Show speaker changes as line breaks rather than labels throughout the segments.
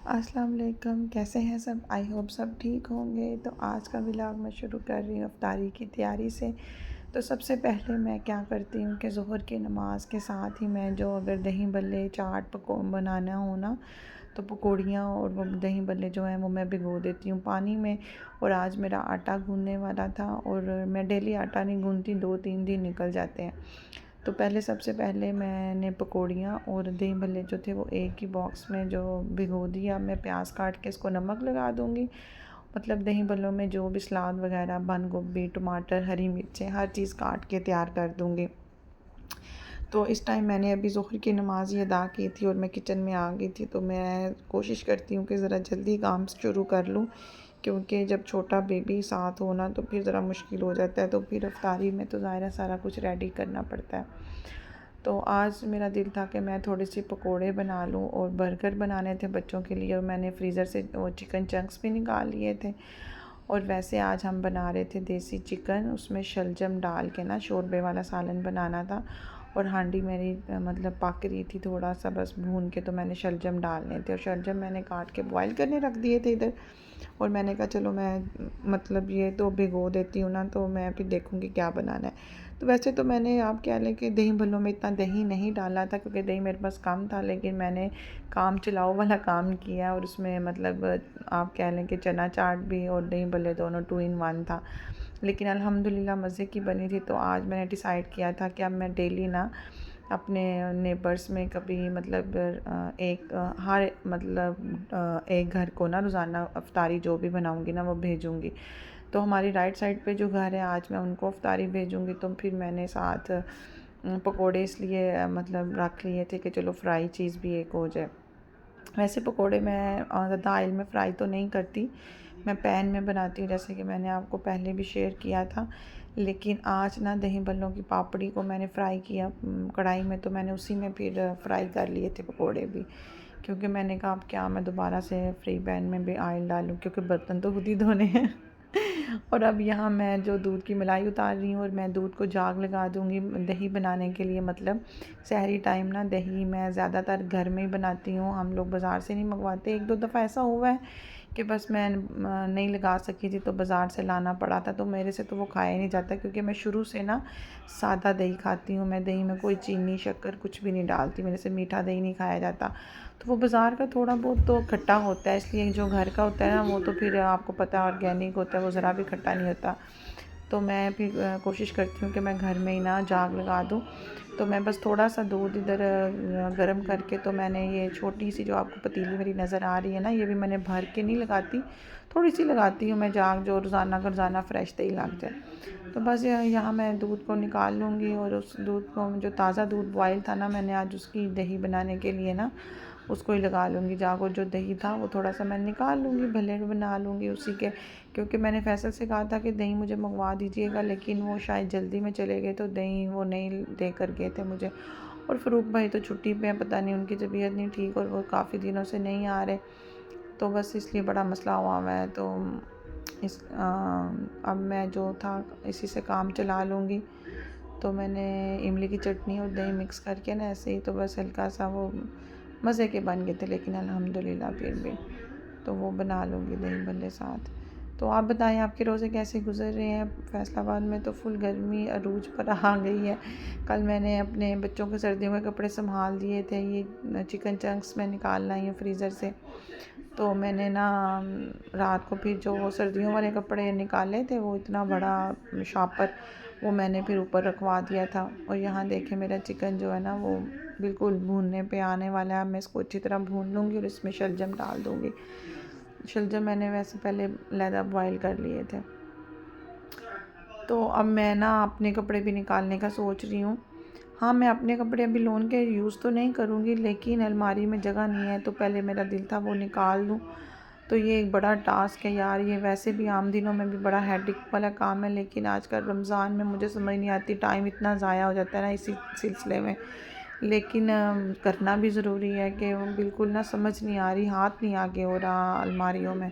अस्सलाम वालेकुम, कैसे हैं सब? आई होप सब ठीक होंगे। तो आज का व्लॉग मैं शुरू कर रही हूँ इफ्तारी की तैयारी से। तो सबसे पहले मैं क्या करती हूँ कि ज़ोहर की नमाज के साथ ही मैं जो अगर दही बल्ले चाट बनाना हो ना, तो पकौड़ियाँ और वो दही बल्ले जो हैं वो मैं भिगो देती हूँ पानी में। और आज मेरा आटा गूँदने वाला था और मैं डेली आटा नहीं गूँदती, 2-3 दिन निकल जाते हैं। तो पहले सबसे पहले मैंने पकौड़ियाँ और दही भल्ले जो थे वो एक ही बॉक्स में जो भिगो दिया। मैं प्याज काट के इसको नमक लगा दूँगी। मतलब दही भल्लों में जो भी सलाद वगैरह, बंद गोभी, टमाटर, हरी मिर्चें, हर चीज़ काट के तैयार कर दूँगी। तो इस टाइम मैंने अभी ज़ोहर की नमाज़ ही अदा की थी और मैं किचन में आ गई थी। तो मैं कोशिश करती हूँ कि ज़रा जल्दी काम शुरू कर लूँ, क्योंकि जब छोटा बेबी साथ हो ना तो फिर ज़रा मुश्किल हो जाता है। तो फिर इफ्तारी में तो ज़ाहिर है सारा कुछ रेडी करना पड़ता है। तो आज मेरा दिल था कि मैं थोड़ी सी पकोड़े बना लूँ और बर्गर बनाने थे बच्चों के लिए, और मैंने फ्रीज़र से वो चिकन चंक्स भी निकाल लिए थे। और वैसे आज हम बना रहे थे देसी चिकन, उसमें शलजम डाल के ना शोरबे वाला सालन बनाना था। और हांडी मेरी मतलब पक रही थी थोड़ा सा, बस भून के तो मैंने शलजम डालने थे और शलजम मैंने काट के बॉईल करने रख दिए थे इधर। और मैंने कहा चलो मैं मतलब ये तो भिगो देती हूँ ना, तो मैं फिर देखूँगी क्या बनाना है। तो वैसे तो मैंने आप कह लें कि दही भल्लों में इतना दही नहीं डाला था, क्योंकि दही मेरे पास कम था, लेकिन मैंने काम चलाओ वाला काम किया और उसमें मतलब आप कह लें कि चना चाट भी और दही भल्ले दोनों 2 in 1 था। लेकिन अल्हम्दुलिल्लाह मज़े की बनी थी। तो आज मैंने डिसाइड किया था कि अब मैं डेली ना अपने नेबर्स में कभी मतलब हर मतलब एक घर को ना रोज़ाना इफ्तारी जो भी बनाऊंगी ना वो भेजूंगी। तो हमारी राइट साइड पे जो घर है आज मैं उनको इफ्तारी भेजूंगी। तो फिर मैंने साथ पकोड़े इसलिए मतलब रख लिए थे कि चलो फ्राई चीज़ भी एक हो जाए। वैसे पकोड़े मैं ज़्यादा ऑयल में फ्राई तो नहीं करती, मैं पैन में बनाती हूँ, जैसे कि मैंने आपको पहले भी शेयर किया था। लेकिन आज ना दही बल्लों की पापड़ी को मैंने फ्राई किया कढ़ाई में, तो मैंने उसी में फिर फ्राई कर लिए थे पकोड़े भी, क्योंकि मैंने कहा अब क्या मैं दोबारा से फ्री पैन में भी ऑयल डालूँ, क्योंकि बर्तन तो खुद ही धोने हैं। और अब यहाँ मैं जो दूध की मलाई उतार रही हूँ और मैं दूध को जाग लगा दूँगी दही बनाने के लिए। मतलब सहरी टाइम ना दही मैं ज़्यादातर घर में ही बनाती हूँ, हम लोग बाज़ार से नहीं मंगवाते। एक दो दफ़ा ऐसा हुआ है कि बस मैं नहीं लगा सकी थी तो बाज़ार से लाना पड़ा था, तो मेरे से तो वो खाया ही नहीं जाता, क्योंकि मैं शुरू से ना सादा दही खाती हूँ। मैं दही में कोई चीनी शक्कर कुछ भी नहीं डालती, मेरे से मीठा दही नहीं खाया जाता। तो वो बाज़ार का थोड़ा बहुत तो खट्टा होता है, इसलिए जो घर का होता है ना वो तो फिर आपको पता है ऑर्गेनिक होता है, वो ज़रा भी खट्टा नहीं होता। तो मैं फिर कोशिश करती हूँ कि मैं घर में ही ना जाग लगा दूँ। तो मैं बस थोड़ा सा दूध इधर गर्म करके, तो मैंने ये छोटी सी जो आपको पतीली मेरी नज़र आ रही है ना, ये भी मैंने भर के नहीं लगाती, थोड़ी सी लगाती हूँ मैं जाग, जो रोज़ाना का रोज़ाना फ्रेश दही लग जाए। तो बस यहाँ मैं दूध को निकाल लूँगी और उस दूध को जो ताज़ा दूध बॉयल था ना मैंने आज उसकी दही बनाने के लिए ना उसको ही लगा लूँगी जाग। और जो दही था वो थोड़ा सा मैं निकाल लूँगी, भले बना लूँगी उसी के, क्योंकि मैंने फैसल से कहा था कि दही मुझे मंगवा दीजिएगा, लेकिन वो शायद जल्दी में चले गए तो दही वो नहीं दे कर गए थे मुझे। और फ़रूक भाई तो छुट्टी पे हैं, पता नहीं उनकी तबीयत नहीं ठीक और वो काफ़ी दिनों से नहीं आ रहे, तो बस इसलिए बड़ा मसला हुआ है। तो अब मैं जो था इसी से काम चला लूँगी। तो मैंने इमली की चटनी और दही मिक्स करके ना ऐसे ही, तो बस हल्का सा वो मज़े के बन गए थे, लेकिन अल्हम्दुलिल्लाह फिर भी तो वो बना लूँगी दही भल्ले साथ। तो आप बताएं आपके रोज़े कैसे गुज़र रहे हैं? फैसलाबाद में तो फुल गर्मी अरूज पर आ गई है। कल मैंने अपने बच्चों के सर्दियों के कपड़े संभाल दिए थे, ये चिकन चंक्स में निकाल लाई हूँ फ्रीज़र से। तो मैंने ना रात को फिर जो वो सर्दियों वाले कपड़े निकाले थे वो इतना बड़ा शॉपर वो मैंने फिर ऊपर रखवा दिया था। और यहाँ देखें मेरा चिकन जो है ना वो बिल्कुल भूनने पे आने वाला है। मैं इसको अच्छी तरह भून लूँगी और इसमें शलजम डाल दूँगी। शलजम मैंने वैसे पहले लहदा बॉयल कर लिए थे। तो अब मैं ना अपने कपड़े भी निकालने का सोच रही हूँ। हाँ, मैं अपने कपड़े अभी लोन के यूज़ तो नहीं करूँगी, लेकिन अलमारी में जगह नहीं है, तो पहले मेरा दिल था वो निकाल दूँ। तो ये एक बड़ा टास्क है यार, ये वैसे भी आम दिनों में भी बड़ा हेडेक वाला काम है, लेकिन आजकल रमज़ान में मुझे समझ नहीं आती, टाइम इतना ज़ाया हो जाता है ना इसी सिलसिले में। लेकिन करना भी ज़रूरी है कि वो बिल्कुल ना समझ नहीं आ रही, हाथ नहीं आगे हो रहा अलमारियों में।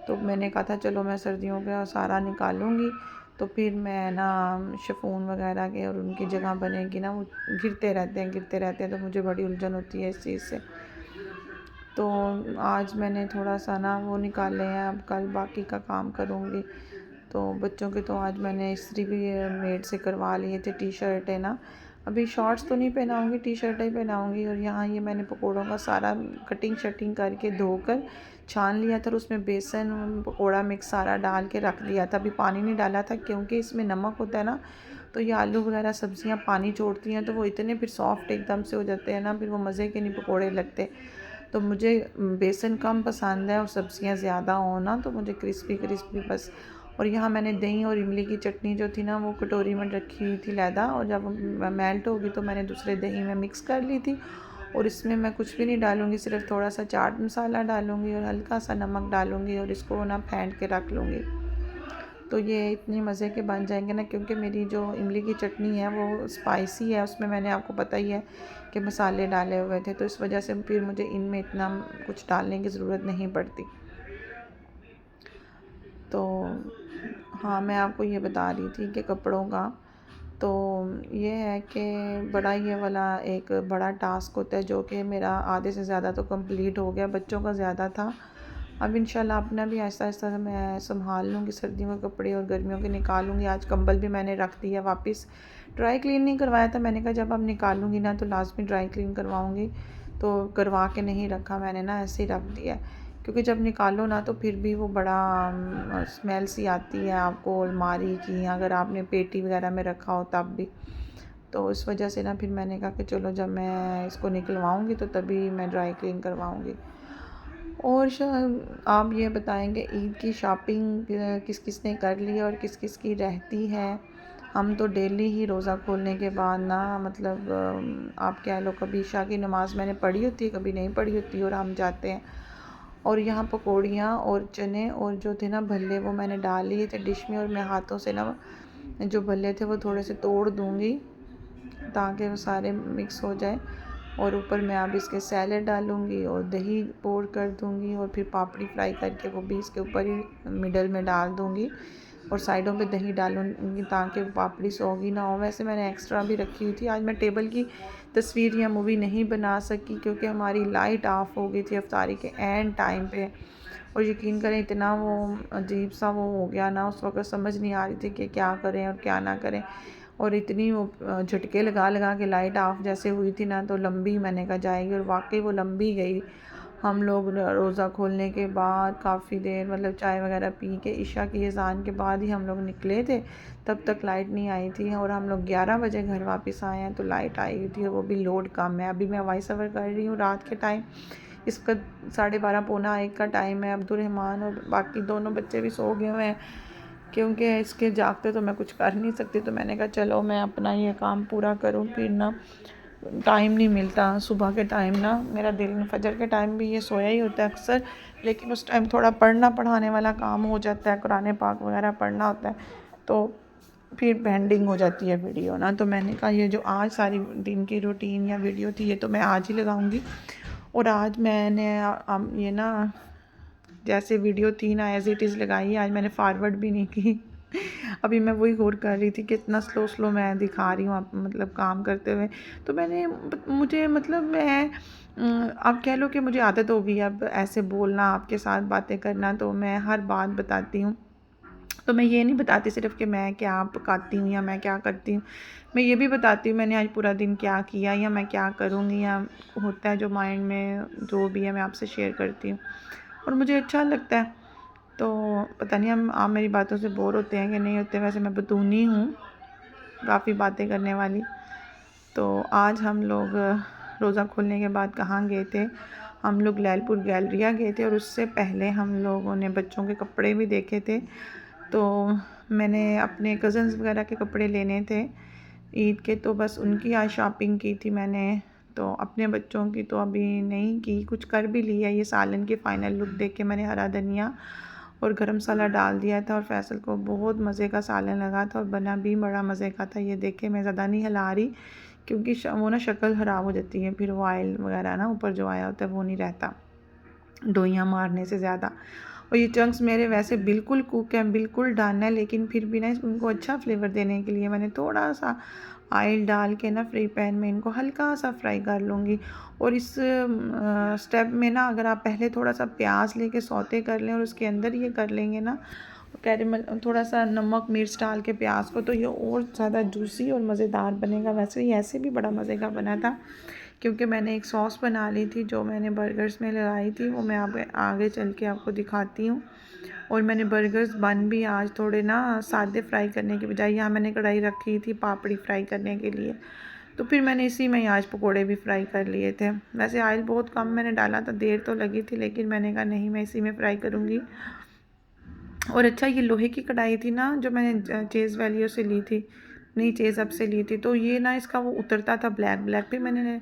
तो मैंने कहा था चलो मैं सर्दियों का सारा निकालूँगी, तो फिर मैं ना शिफॉन वगैरह के और उनकी जगह बनेगी ना, वो गिरते रहते हैं, तो मुझे बड़ी उलझन होती है इस चीज़ से। तो आज मैंने थोड़ा सा ना वो निकाले हैं, अब कल बाकी का काम करूँगी। तो बच्चों के तो आज मैंने इस्त्री भी मेड से करवा लिए थे, टी शर्ट है ना। अभी शॉर्ट्स तो नहीं पहनाऊँगी, टी शर्ट ही पहनाऊँगी। और यहाँ ये मैंने पकौड़ों का सारा कटिंग शटिंग करके धोकर छान लिया था और उसमें बेसन पकौड़ा मिक्स सारा डाल के रख दिया था। अभी पानी नहीं डाला था क्योंकि इसमें नमक होता है ना, तो ये आलू वगैरह सब्जियां पानी छोड़ती हैं तो वो इतने फिर सॉफ्ट एकदम से हो जाते हैं ना, फिर वो मज़े के नहीं पकौड़े लगते। तो मुझे बेसन कम पसंद है और सब्जियां ज़्यादा हो ना, तो मुझे क्रिस्पी क्रिस्पी बस। और यहाँ मैंने दही और इमली की चटनी जो थी ना वो कटोरी में रखी हुई थी लैदा, और जब मेल्ट होगी तो मैंने दूसरे दही में मिक्स कर ली थी। और इसमें मैं कुछ भी नहीं डालूँगी, सिर्फ थोड़ा सा चाट मसाला डालूँगी और हल्का सा नमक डालूँगी और इसको ना फेंट के रख लूँगी। तो ये इतने मज़े के बन जाएंगे ना, क्योंकि मेरी जो इमली की चटनी है वो स्पाइसी है, उसमें मैंने आपको पता ही है कि मसाले डाले हुए थे, तो इस वजह से फिर मुझे इनमें इतना कुछ डालने की ज़रूरत नहीं पड़ती। तो हाँ, मैं आपको ये बता रही थी कि कपड़ों का तो ये है कि बड़ा ये वाला एक बड़ा टास्क होता है, जो कि मेरा आधे से ज़्यादा तो कंप्लीट हो गया, बच्चों का ज़्यादा था। अब इंशाल्लाह अपना भी आहिस्ता आहिस्ता मैं संभाल लूँगी, सर्दियों के कपड़े और गर्मियों के निकालूँगी। आज कंबल भी मैंने रख दिया वापस, ड्राई क्लीन नहीं करवाया था। मैंने कहा जब अब निकालूँगी ना तो लाजमी ड्राई क्लीन करवाऊँगी, तो करवा के नहीं रखा मैंने ना, ऐसे ही रख दिया। क्योंकि जब निकालो ना तो फिर भी वो बड़ा स्मेल सी आती है आपको अलमारी की, अगर आपने पेटी वगैरह में रखा हो तब भी। तो इस वजह से ना फिर मैंने कहा कि चलो जब मैं इसको निकलवाऊँगी तो तभी मैं ड्राई क्लीन करवाऊँगी। और आप ये बताएंगे ईद की शॉपिंग किस किस ने कर ली और किस किस की रहती है। हम तो डेली ही रोज़ा खोलने के बाद ना, मतलब आप कह लो कभी ईशा की नमाज़ मैंने पढ़ी होती है, कभी नहीं पढ़ी होती, और हम जाते हैं। और यहाँ पकौड़ियाँ और चने और जो थे ना भल्ले वो मैंने डाल लिए थे डिश में, और मैं हाथों से ना जो भल्ले थे वो थोड़े से तोड़ दूँगी ताकि वो सारे मिक्स हो जाए। और ऊपर मैं अब इसके सैलेड डालूँगी और दही पोर कर दूँगी, और फिर पापड़ी फ्राई करके वो भी इसके ऊपर ही मिडल में डाल दूँगी, और साइडों पे दही डालूँगी ताकि पापड़ी सौगी ना हो। वैसे मैंने एक्स्ट्रा भी रखी हुई थी। आज मैं टेबल की तस्वीर या मूवी नहीं बना सकी क्योंकि हमारी लाइट ऑफ हो गई थी इफ्तारी के एंड टाइम पे, और यकीन करें इतना वो अजीब सा वो हो गया ना, उस वक्त समझ नहीं आ रही थी कि क्या करें और क्या ना करें। और इतनी वो झटके लगा लगा के लाइट ऑफ जैसे हुई थी ना, तो लंबी मैंने कहा जाएगी, और वाकई वो लंबी गई। हम लोग रोज़ा खोलने के बाद काफ़ी देर, मतलब चाय वगैरह पी के इशा की अज़ान के बाद ही हम लोग निकले थे, तब तक लाइट नहीं आई थी। और हम लोग 11 बजे घर वापस आए हैं तो लाइट आई हुई थी, और वो भी लोड कम है। अभी मैं वॉइस ओवर कर रही हूँ रात के टाइम, इसका 12:30 पौना 1 का टाइम है। अब्दुलरहमान और बाकी दोनों बच्चे भी सो गए हुए हैं, क्योंकि इसके जागते तो मैं कुछ कर नहीं सकती। तो मैंने कहा चलो मैं अपना ये काम पूरा करूँ, फिर ना टाइम नहीं मिलता सुबह के टाइम ना। मेरा दिल फजर के टाइम भी ये सोया ही होता है अक्सर, लेकिन उस टाइम थोड़ा पढ़ना पढ़ाने वाला काम हो जाता है, कुरान पाक वगैरह पढ़ना होता है, तो फिर पेंडिंग हो जाती है वीडियो ना। तो मैंने कहा ये जो आज सारी दिन की रूटीन या वीडियो थी ये तो मैं आज ही लगाऊंगी। और आज मैंने ये ना जैसे वीडियो थी ना एज़ इट इज़ लगाई है, आज मैंने फॉरवर्ड भी नहीं की। अभी मैं वही गौर कर रही थी कि इतना स्लो स्लो मैं दिखा रही हूँ मतलब काम करते हुए। तो मैंने मुझे मतलब मैं आप कह लो कि मुझे आदत हो गई अब ऐसे बोलना, आपके साथ बातें करना, तो मैं हर बात बताती हूँ। तो मैं ये नहीं बताती सिर्फ कि मैं क्या पकाती हूँ या मैं क्या करती हूँ, मैं ये भी बताती हूँ मैंने आज पूरा दिन क्या किया या मैं क्या करूँगी, या होता है जो माइंड में जो भी है मैं आपसे शेयर करती हूँ, और मुझे अच्छा लगता है। तो पता नहीं हम आप मेरी बातों से बोर होते हैं कि नहीं होते, वैसे मैं बतूनी हूँ काफ़ी बातें करने वाली। तो आज हम लोग रोज़ा खोलने के बाद कहाँ गए थे, हम लोग लैलपुर गैलरिया गए थे, और उससे पहले हम लोगों ने बच्चों के कपड़े भी देखे थे। तो मैंने अपने कज़न्स वगैरह के कपड़े लेने थे ईद के, तो बस उनकी आज शॉपिंग की थी मैंने। तो अपने बच्चों की तो अभी नहीं की, कुछ कर भी लिया। ये सालन की फ़ाइनल लुक देख के मैंने हरा धनिया और गरम मसाला डाल दिया था, और फैसल को बहुत मज़े का सालन लगा था और बना भी बड़ा मज़े का था। ये देख के मैं ज़्यादा नहीं हिला रही क्योंकि वो ना शक्ल ख़राब हो जाती है, फिर वो ऑयल वगैरह ना ऊपर जो आया होता है वो नहीं रहता डोइयाँ मारने से ज़्यादा। और ये चंक्स मेरे वैसे बिल्कुल कुक हैं, बिल्कुल डन है, लेकिन फिर भी ना उनको अच्छा फ्लेवर देने के लिए मैंने थोड़ा सा ऑयल डाल के ना फ्री पैन में इनको हल्का सा फ्राई कर लूँगी। और इस स्टेप में ना अगर आप पहले थोड़ा सा प्याज लेके सौते कर लें और उसके अंदर ये कर लेंगे ना कैरेमल, थोड़ा सा नमक मिर्च डाल के प्याज को, तो ये और ज़्यादा जूसी और मज़ेदार बनेगा। वैसे ही ऐसे भी बड़ा मज़े का बना था, क्योंकि मैंने एक सॉस बना ली थी जो मैंने बर्गर्स में लगाई थी, वो मैं आगे चल के आपको दिखाती हूँ। और मैंने बर्गर्स बन भी आज थोड़े ना सादे फ्राई करने के बजाय, यहाँ मैंने कढ़ाई रखी थी पापड़ी फ्राई करने के लिए, तो फिर मैंने इसी में ही आज पकोड़े भी फ्राई कर लिए थे। वैसे ऑयल बहुत कम मैंने डाला था, देर तो लगी थी, लेकिन मैंने कहा नहीं मैं इसी में फ्राई करूँगी। और अच्छा, ये लोहे की कढ़ाई थी ना जो मैंने चेज़ वैल्यू से ली थी, नहीं चेज़ अब से ली थी, तो ये ना इसका वो उतरता था ब्लैक ब्लैक। फिर मैंने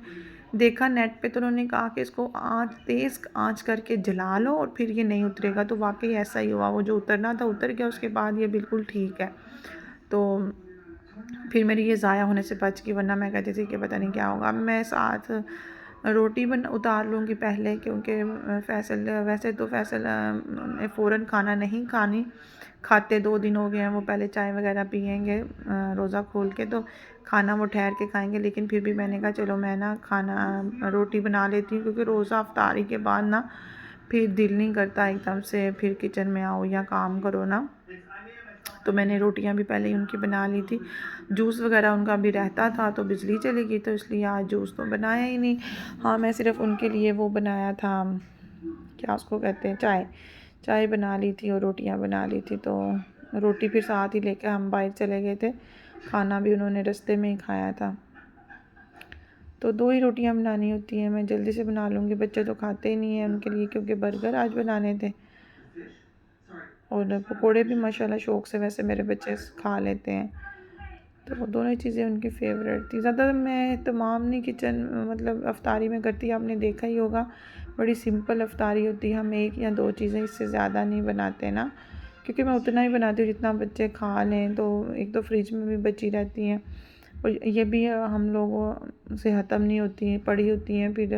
देखा नेट पे, तो उन्होंने कहा कि इसको आँच तेज़ आँच करके जला लो और फिर ये नहीं उतरेगा। तो वाकई ऐसा ही हुआ, वो जो उतरना था उतर गया, उसके बाद ये बिल्कुल ठीक है। तो फिर मेरी ये ज़ाया होने से बच गई, वरना मैं कहती थी कि पता नहीं क्या होगा। मैं साथ रोटी बन उतार लूँगी पहले, क्योंकि फ़ैसल वैसे तो फ़ैसल ने फ़ौरन खाना नहीं खाते, 2 दिन हो गए हैं वो पहले चाय वगैरह पिएंगे रोज़ा खोल के, तो खाना वो ठहर के खाएंगे। लेकिन फिर भी मैंने कहा चलो मैं ना खाना रोटी बना लेती हूँ, क्योंकि रोज़ा अफ्तारी के बाद ना फिर दिल नहीं करता एकदम से फिर किचन में आओ या काम करो ना। तो मैंने रोटियां भी पहले ही उनकी बना ली थी। जूस वगैरह उनका भी रहता था, तो बिजली चली गई, तो इसलिए आज जूस तो बनाया ही नहीं। हाँ, मैं सिर्फ उनके लिए वो बनाया था, क्या उसको कहते हैं, चाय। चाय बना ली थी और रोटियां बना ली थी। तो रोटी फिर साथ ही लेकर हम बाहर चले गए थे, खाना भी उन्होंने रास्ते में ही खाया था। तो 2 ही रोटियां बनानी होती हैं, मैं जल्दी से बना लूँगी। बच्चे तो खाते ही नहीं हैं उनके लिए, क्योंकि बर्गर आज बनाने थे। और पकोड़े भी माशाल्लाह शौक़ से वैसे मेरे बच्चे खा लेते हैं, तो वो दोनों ही चीज़ें उनकी फ़ेवरेट थी। ज़्यादा मैं तमाम नहीं किचन मतलब अफ्तारी में करती, आपने देखा ही होगा, बड़ी सिंपल अफ्तारी होती है। हम 1 या 2 चीज़ें, इससे ज़्यादा नहीं बनाते ना, क्योंकि मैं उतना ही बनाती हूँ जितना बच्चे खा लें। तो एक तो फ्रिज में भी बची रहती हैं, और ये भी हम लोगों से ख़त्म नहीं होती हैं, पड़ी होती हैं। फिर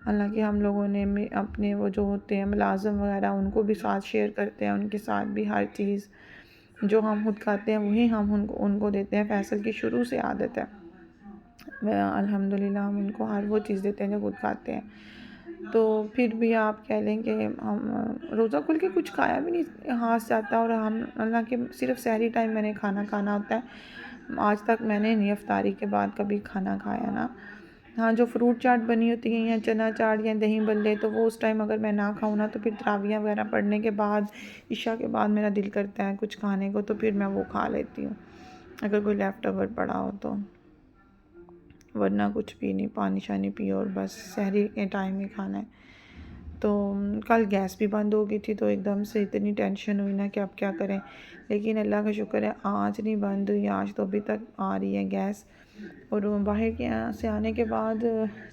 हालांकि हम लोगों ने अपने वो जो होते हैं मुलाज़िम वगैरह, उनको भी साथ शेयर करते हैं, उनके साथ भी हर चीज़ जो हम खुद खाते हैं वही हम उनको उनको देते हैं। फैसल की शुरू से आदत है, अल्हम्दुलिल्लाह हम उनको हर वो चीज़ देते हैं जो खुद खाते हैं। तो फिर भी आप कह लें कि हम रोज़ा खोल के कुछ खाया भी नहीं हाथ से आता, और हम हालांकि सिर्फ सहरी टाइम मैंने खाना खाना होता है। आज तक मैंने नहीं इफ्तारी के बाद कभी खाना खाया ना। हाँ, जो फ्रूट चाट बनी होती है या चना चाट या दही बल्ले, तो वो उस टाइम अगर मैं ना खाऊँ ना, तो फिर तरावियाँ वगैरह पढ़ने के बाद, इशा के बाद मेरा दिल करता है कुछ खाने को, तो फिर मैं वो खा लेती हूँ अगर कोई लेफ़्ट ओवर पड़ा हो तो। वरना कुछ भी नहीं, पानी शानी पियो और बस सहरी के टाइम ही खाना है। तो कल गैस भी बंद हो गई थी, तो एकदम से इतनी टेंशन हुई ना कि अब क्या करें। लेकिन अल्लाह का शुक्र है आज नहीं बंद हुई, आज तो अभी तक आ रही है गैस। और बाहर के यहाँ से आने के बाद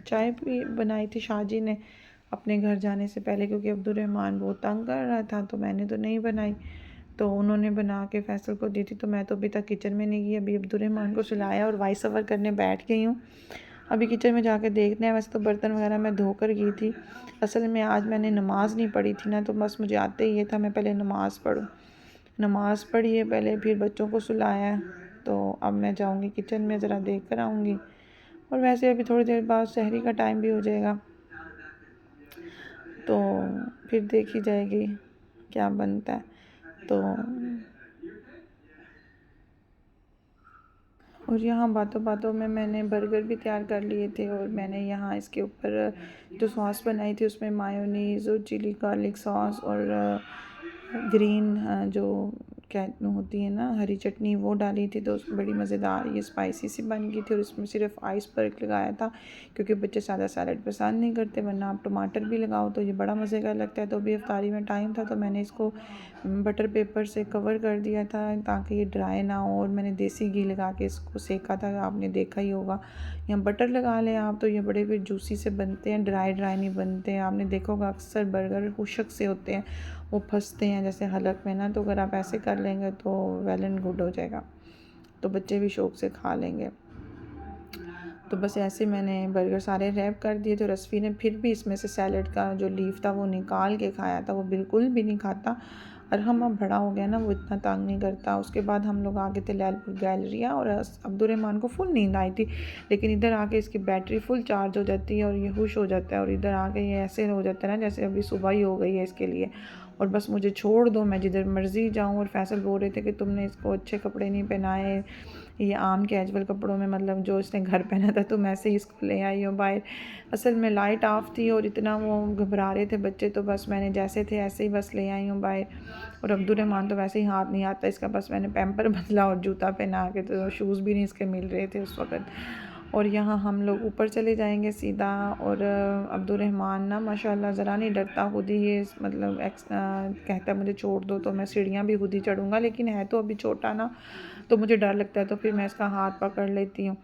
चाय भी बनाई थी शाहजी ने अपने घर जाने से पहले, क्योंकि अब्दुर्रहमान बहुत तंग कर रहा था, तो मैंने तो नहीं बनाई, तो उन्होंने बना के फैसल को दी थी। तो मैं तो अभी तक किचन में नहीं गई, अभी अब्दुर्रहमान को सुलाया और वॉइस ओवर करने बैठ गई हूँ। अभी किचन में जाके देखते हैं। वैसे तो बर्तन वगैरह मैं धो कर गई थी, असल में आज मैंने नमाज़ नहीं पढ़ी थी ना, तो बस मुझे आते ही ये था मैं पहले नमाज़ पढ़ूँ। नमाज़ पढ़ी है पहले, फिर बच्चों को सुलाया, तो अब मैं जाऊँगी किचन में, ज़रा देख कर आऊँगी। और वैसे अभी थोड़ी देर बाद सहरी का टाइम भी हो जाएगा, तो फिर देखी जाएगी क्या बनता है। तो और यहाँ बातों बातों में मैंने बर्गर भी तैयार कर लिए थे, और मैंने यहाँ इसके ऊपर जो सॉस बनाई थी उसमें मायोनीज़ और चिली गार्लिक सॉस और ग्रीन जो क्या होती है ना हरी चटनी, वो डाली थी। तो बड़ी मज़ेदार ये स्पाइसी सी बन गई थी, और इसमें सिर्फ आइसबर्ग लगाया था, क्योंकि बच्चे सादा सैलड पसंद नहीं करते, वरना आप टमाटर भी लगाओ तो ये बड़ा मज़े का लगता है। तो अभी इफ्तारी में टाइम था, तो मैंने इसको बटर पेपर से कवर कर दिया था ताकि ये ड्राई ना हो, और मैंने देसी घी लगा के इसको सेका था, आपने देखा ही होगा। या बटर लगा लें आप, तो ये बड़े फिर जूसी से बनते हैं, ड्राई ड्राई नहीं बनते। आपने देखा होगा अक्सर बर्गर खुशक से होते हैं, वो फंसते हैं जैसे हलक में ना, तो अगर आप ऐसे कर लेंगे तो वेल एंड गुड हो जाएगा, तो बच्चे भी शौक़ से खा लेंगे। तो बस ऐसे मैंने बर्गर सारे रैप कर दिए। तो रसफ़ी ने फिर भी इसमें से सैलड का जो लीफ था वो निकाल के खाया था, वो बिल्कुल भी नहीं खाता। और हम अब बड़ा हो गया ना, वो इतना तंग नहीं करता। उसके बाद हम लोग आ गए थे लैलपुर गैलरिया, और अब्दुलरहमान को फुल नींद आई थी, लेकिन इधर आके इसकी बैटरी फुल चार्ज हो जाती है और ये हुश हो जाता है, और इधर आके ये ऐसे हो जाता है ना जैसे अभी सुबह ही हो गई है इसके लिए। और बस मुझे छोड़ दो, मैं जिधर मर्ज़ी जाऊँ। और फैसल बोल रहे थे कि तुमने इसको अच्छे कपड़े नहीं पहनाए, ये आम कैजुअल कपड़ों में, मतलब जो इसने घर पहना था तुम ऐसे ही इसको ले आई हो बाहर। असल में लाइट ऑफ थी और इतना वो घबरा रहे थे बच्चे, तो बस मैंने जैसे थे ऐसे ही बस ले आई हूँ बाहर। और अब्दुलरहमान तो वैसे ही हाथ नहीं आता इसका, बस मैंने पैम्पर बदला और जूता पहना के, तो शूज़ भी नहीं इसके मिल रहे थे उस वक़्त। और यहाँ हम लोग ऊपर चले जाएंगे सीधा। और अब्दुलरहमान ना माशाल्लाह ज़रा नहीं डरता, खुद ही ये मतलब कहता है मुझे छोड़ दो, तो मैं सीढ़ियाँ भी खुद ही चढ़ूँगा, लेकिन है तो अभी छोटा ना, तो मुझे डर लगता है, तो फिर मैं इसका हाथ पकड़ लेती हूँ।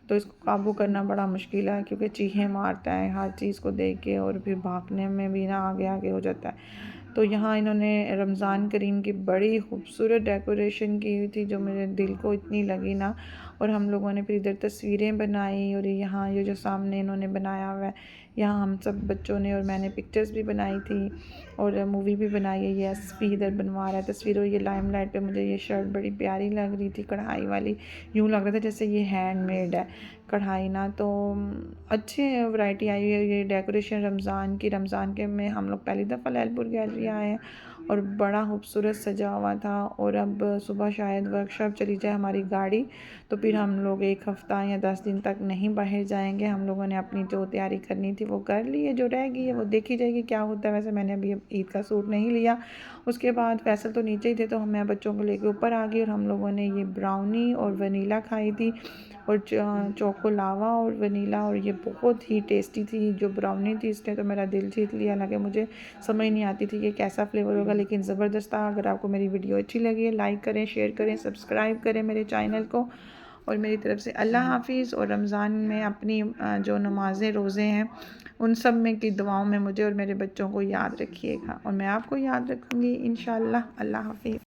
तो इसको काबू करना बड़ा मुश्किल है, क्योंकि चीखें मारता है हर चीज़ को देख के, और फिर भागने में भी ना आगे आगे हो जाता है। तो यहाँ इन्होंने रमज़ान करीम की बड़ी खूबसूरत डेकोरेशन की हुई थी, जो मेरे दिल को इतनी लगी ना। और हम लोगों ने फिर इधर तस्वीरें बनाई, और यहाँ ये जो सामने इन्होंने बनाया हुआ है, यहाँ हम सब बच्चों ने और मैंने पिक्चर्स भी बनाई थी, और मूवी भी बनाई है। ये एसपी इधर बनवा रहा है तस्वीर, और ये लाइमलाइट पे मुझे ये शर्ट बड़ी प्यारी लग रही थी, कढ़ाई वाली। यूँ लग रहा था जैसे ये हैंडमेड है कढ़ाई ना। तो अच्छे वैरायटी आई हुई है। ये डेकोरेशन रमज़ान के में हम लोग पहली दफ़ा लैलपुर गैलरी आए हैं, और बड़ा खूबसूरत सजा हुआ था। और अब सुबह शायद वर्कशॉप चली जाए हमारी गाड़ी, तो फिर हम लोग 1 हफ़्ता या 10 दिन तक नहीं बाहर जाएंगे। हम लोगों ने अपनी जो तैयारी करनी थी वो कर ली है, जो रह गई है वो देखी जाएगी क्या होता है। वैसे मैंने अभी ईद का सूट नहीं लिया। उसके बाद फैसल तो नीचे ही थे, तो मैं बच्चों को लेके ऊपर आ गई, और हम लोगों ने ये ब्राउनी और वनीला खाई थी, और चोको लावा और वनीला, और ये बहुत ही टेस्टी थी। जो ब्राउनी थी इसने तो मेरा दिल जीत लिया। हालांकि मुझे समझ नहीं आती थी कि कैसा फ्लेवर होगा, लेकिन ज़बरदस्त था। अगर आपको मेरी वीडियो अच्छी लगी है, लाइक करें, शेयर करें, सब्सक्राइब करें मेरे चैनल को। और मेरी तरफ से अल्लाह हाफ़िज़। और रमज़ान में अपनी जो नमाज़ें रोज़े हैं उन सब में की दुआओं में मुझे और मेरे बच्चों को याद रखिएगा, और मैं आपको याद रखूँगी इंशाअल्लाह। अल्लाह हाफ़िज़।